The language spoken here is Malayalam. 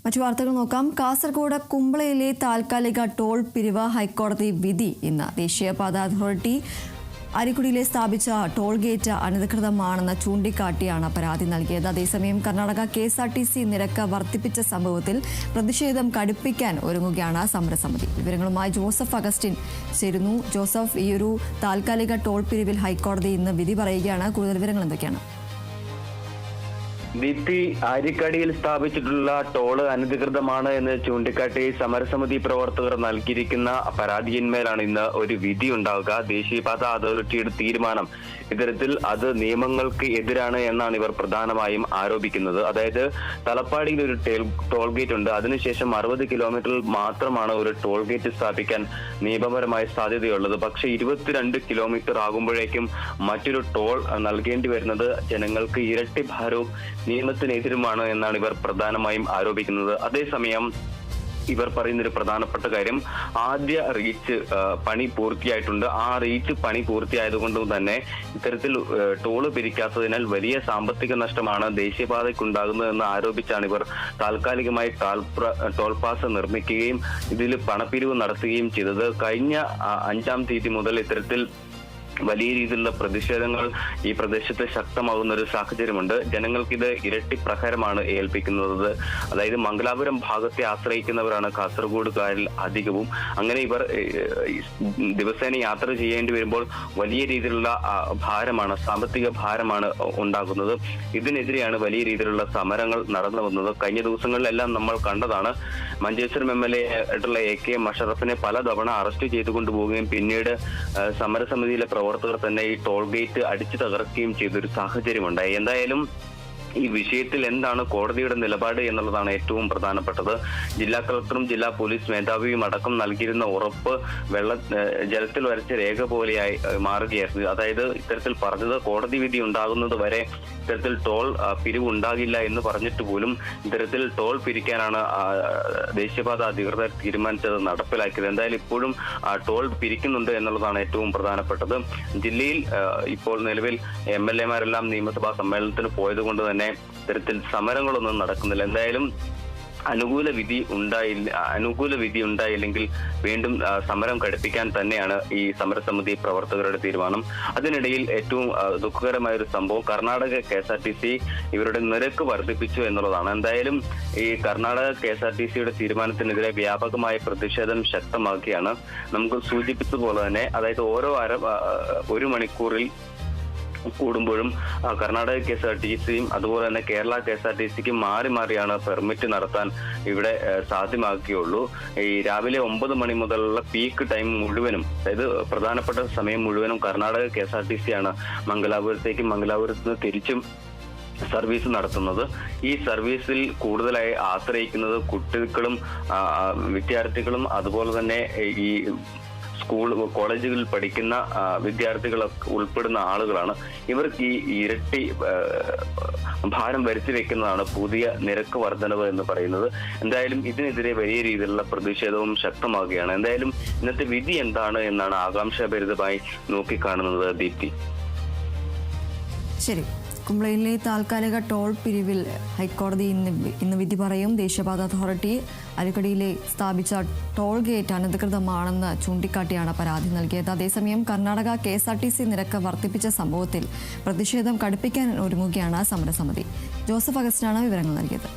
മറ്റു വാർത്തകൾ നോക്കാം. കാസർഗോഡ് കുമ്പളയിലെ താൽക്കാലിക ടോൾ പിരിവ് ഹൈക്കോടതി വിധി ഇന്ന്. ദേശീയപാത അതോറിറ്റി അരിക്കുടിയിലെ സ്ഥാപിച്ച ടോൾ ഗേറ്റ് അനധികൃതമാണെന്ന് ചൂണ്ടിക്കാട്ടിയാണ് പരാതി നൽകിയത്. അതേസമയം കർണാടക KSRTC നിരക്ക് വർദ്ധിപ്പിച്ച സംഭവത്തിൽ പ്രതിഷേധം കടുപ്പിക്കാൻ ഒരുങ്ങുകയാണ് സമരസമിതി. വിവരങ്ങളുമായി ജോസഫ് അഗസ്റ്റിൻ ചേരുന്നു. ജോസഫ്, ഈ ഒരു താൽക്കാലിക ടോൾ പിരിവിൽ ഹൈക്കോടതി ഇന്ന് വിധി പറയുകയാണ്. കൂടുതൽ വിവരങ്ങൾ എന്തൊക്കെയാണ്? ദീപ്തി, ആരിക്കടിയിൽ സ്ഥാപിച്ചിട്ടുള്ള ടോള് അനധികൃതമാണ് എന്ന് ചൂണ്ടിക്കാട്ടി സമരസമിതി പ്രവർത്തകർ നൽകിയിരിക്കുന്ന പരാതിയിന്മേലാണ് ഇന്ന് ഒരു വിധി ഉണ്ടാവുക. ദേശീയപാത അതോറിറ്റിയുടെ തീരുമാനം ഇത്തരത്തിൽ അത് നിയമങ്ങൾക്ക് എതിരാണ് എന്നാണ് ഇവർ പ്രധാനമായും ആരോപിക്കുന്നത്. അതായത് തലപ്പാടിയിൽ ഒരു ടോൾ ഗേറ്റ് ഉണ്ട്, അതിനുശേഷം 60 കിലോമീറ്ററിൽ മാത്രമാണ് ഒരു ടോൾ ഗേറ്റ് സ്ഥാപിക്കാൻ നിയമപരമായ സാധ്യതയുള്ളത്. പക്ഷേ 22 കിലോമീറ്റർ ആകുമ്പോഴേക്കും മറ്റൊരു ടോൾ നൽകേണ്ടി വരുന്നത് ജനങ്ങൾക്ക് ഇരട്ടി ഭാരവും നിയമത്തിനെതിരുമാണ് എന്നാണ് ഇവർ പ്രധാനമായും ആരോപിക്കുന്നത്. അതേസമയം ഇവർ പറയുന്നൊരു പ്രധാനപ്പെട്ട കാര്യം, ആദ്യ റീച്ച് പണി പൂർത്തിയായിട്ടുണ്ട്. ആ റീച്ച് പണി പൂർത്തിയായതുകൊണ്ട് തന്നെ ഇത്തരത്തിൽ ടോള് പിരിക്കാത്തതിനാൽ വലിയ സാമ്പത്തിക നഷ്ടമാണ് ദേശീയപാതയ്ക്കുണ്ടാകുന്നതെന്ന് ആരോപിച്ചാണ് ഇവർ താൽക്കാലികമായി ടോൾ പാസ് നിർമ്മിക്കുകയും ഇതിൽ പണപ്പിരിവ് നടത്തുകയും ചെയ്തത്. കഴിഞ്ഞ 5-ാം തീയതി മുതൽ ഇത്തരത്തിൽ വലിയ രീതിയിലുള്ള പ്രതിഷേധങ്ങൾ ഈ പ്രദേശത്ത് ശക്തമാകുന്ന ഒരു സാഹചര്യമുണ്ട്. ജനങ്ങൾക്കിത് ഇരട്ടി പ്രഹരമാണ് ഏൽപ്പിക്കുന്നത്. അതായത് മംഗലാപുരം ഭാഗത്തെ ആശ്രയിക്കുന്നവരാണ് കാസർഗോഡുകാരിൽ അധികവും. അങ്ങനെ ഇവർ ദിവസേന യാത്ര ചെയ്യേണ്ടി വരുമ്പോൾ വലിയ രീതിയിലുള്ള ഭാരമാണ്, സാമ്പത്തിക ഭാരമാണ് ഉണ്ടാകുന്നത്. ഇതിനെതിരെയാണ് വലിയ രീതിയിലുള്ള സമരങ്ങൾ നടന്നു വന്നത്. കഴിഞ്ഞ ദിവസങ്ങളിലെല്ലാം നമ്മൾ കണ്ടതാണ്. മഞ്ചേശ്വരം MLA ആയിട്ടുള്ള AK മഷറഫിനെ പലതവണ അറസ്റ്റ് ചെയ്തുകൊണ്ടുപോവുകയും പിന്നീട് സമരസമിതിയിലെ പ്രവർത്തകർ തന്നെ ഈ ടോൾ ഗേറ്റ് അടിച്ചു തകർക്കുകയും ചെയ്തൊരു സാഹചര്യമുണ്ടായി. എന്തായാലും ഈ വിഷയത്തിൽ എന്താണ് കോടതിയുടെ നിലപാട് എന്നുള്ളതാണ് ഏറ്റവും പ്രധാനപ്പെട്ടത്. ജില്ലാ കളക്ടറും ജില്ലാ പോലീസ് മേധാവിയും അടക്കം നൽകിയിരുന്ന ഉറപ്പ് ജലത്തിൽ വരച്ച രേഖ പോലെയായി മാറുകയായിരുന്നു. അതായത് ഇത്തരത്തിൽ പറഞ്ഞത് കോടതി വിധി ഉണ്ടാകുന്നത് വരെ ഇത്തരത്തിൽ ടോൾ പിരിവ് ഉണ്ടാകില്ല എന്ന് പറഞ്ഞിട്ട് പോലും ഇത്തരത്തിൽ ടോൾ പിരിക്കാനാണ് ദേശീയപാത അധികൃതർ തീരുമാനിച്ചത്, നടപ്പിലാക്കിയത്. എന്തായാലും ഇപ്പോഴും ടോൾ പിരിക്കുന്നുണ്ട് എന്നുള്ളതാണ് ഏറ്റവും പ്രധാനപ്പെട്ടത്. ജില്ലയിൽ ഇപ്പോൾ നിലവിൽ MLA മാരെല്ലാം നിയമസഭാ സമ്മേളനത്തിന് പോയത് കൊണ്ട് തന്നെ ഇത്തരത്തിൽ സമരങ്ങളൊന്നും നടക്കുന്നില്ല. എന്തായാലും അനുകൂല വിധി ഉണ്ടായില്ലെങ്കിൽ വീണ്ടും സമരം ഘടിപ്പിക്കാൻ തന്നെയാണ് ഈ സമരസമിതി പ്രവർത്തകരുടെ തീരുമാനം. അതിനിടയിൽ ഏറ്റവും ദുഃഖകരമായ ഒരു സംഭവം, കർണാടക KSRTC ഇവരുടെ നിരക്ക് വർദ്ധിപ്പിച്ചു എന്നുള്ളതാണ്. എന്തായാലും ഈ കർണാടക KSRTCയുടെ തീരുമാനത്തിനെതിരെ വ്യാപകമായ പ്രതിഷേധം ശക്തമാക്കിയാണ്. നമുക്ക് സൂചിപ്പിച്ചതുപോലെ തന്നെ, അതായത് ഓരോ 1 മണിക്കൂറിൽ കൂടുമ്പോഴും കർണാടക KSRTCയും അതുപോലെ തന്നെ കേരള KSRTCക്കും മാറി മാറിയാണ് പെർമിറ്റ് നടത്താൻ ഇവിടെ സാധ്യമാക്കുകയുള്ളൂ. ഈ രാവിലെ 9 മണി മുതലുള്ള പീക്ക് ടൈം മുഴുവനും, അതായത് പ്രധാനപ്പെട്ട സമയം മുഴുവനും കർണാടക KSRTCയാണ് മംഗലാപുരത്തേക്കും മംഗലാപുരത്ത് നിന്ന് തിരിച്ചും സർവീസ് നടത്തുന്നത്. ഈ സർവീസിൽ കൂടുതലായി ആശ്രയിക്കുന്നത് കുട്ടികളും വിദ്യാർത്ഥികളും അതുപോലെ തന്നെ ഈ കോളേജുകളിൽ പഠിക്കുന്ന വിദ്യാർത്ഥികളൊക്കെ ഉൾപ്പെടുന്ന ആളുകളാണ്. ഇവർക്ക് ഈ ഇരട്ടി ഭാരം വരുത്തി വെക്കുന്നതാണ് പുതിയ നിരക്ക് വർധനവ് എന്ന് പറയുന്നത്. എന്തായാലും ഇതിനെതിരെ വലിയ രീതിയിലുള്ള പ്രതിഷേധവും ശക്തമാകുകയാണ്. എന്തായാലും ഇന്നത്തെ വിധി എന്താണ് എന്നാണ് ആകാംക്ഷാഭരിതമായി നോക്കിക്കാണുന്നത്. ദീപ്തി, ശരി. കുമ്പളയിലെ താൽക്കാലിക ടോൾ പിരിവിൽ ഹൈക്കോടതി ഇന്ന് വിധി പറയും. ദേശീയപാത അതോറിറ്റി അരിക്കടിയിലെ സ്ഥാപിച്ച ടോൾ ഗേറ്റ് അനധികൃതമാണെന്ന് ചൂണ്ടിക്കാട്ടിയാണ് പരാതി നൽകിയത്. അതേസമയം കർണാടക KSRTC നിരക്ക് വർദ്ധിപ്പിച്ച സംഭവത്തിൽ പ്രതിഷേധം കടുപ്പിക്കാൻ ഒരുങ്ങുകയാണ് സമരസമിതി. ജോസഫ് അഗസ്റ്റിനാണ് വിവരങ്ങൾ നൽകിയത്.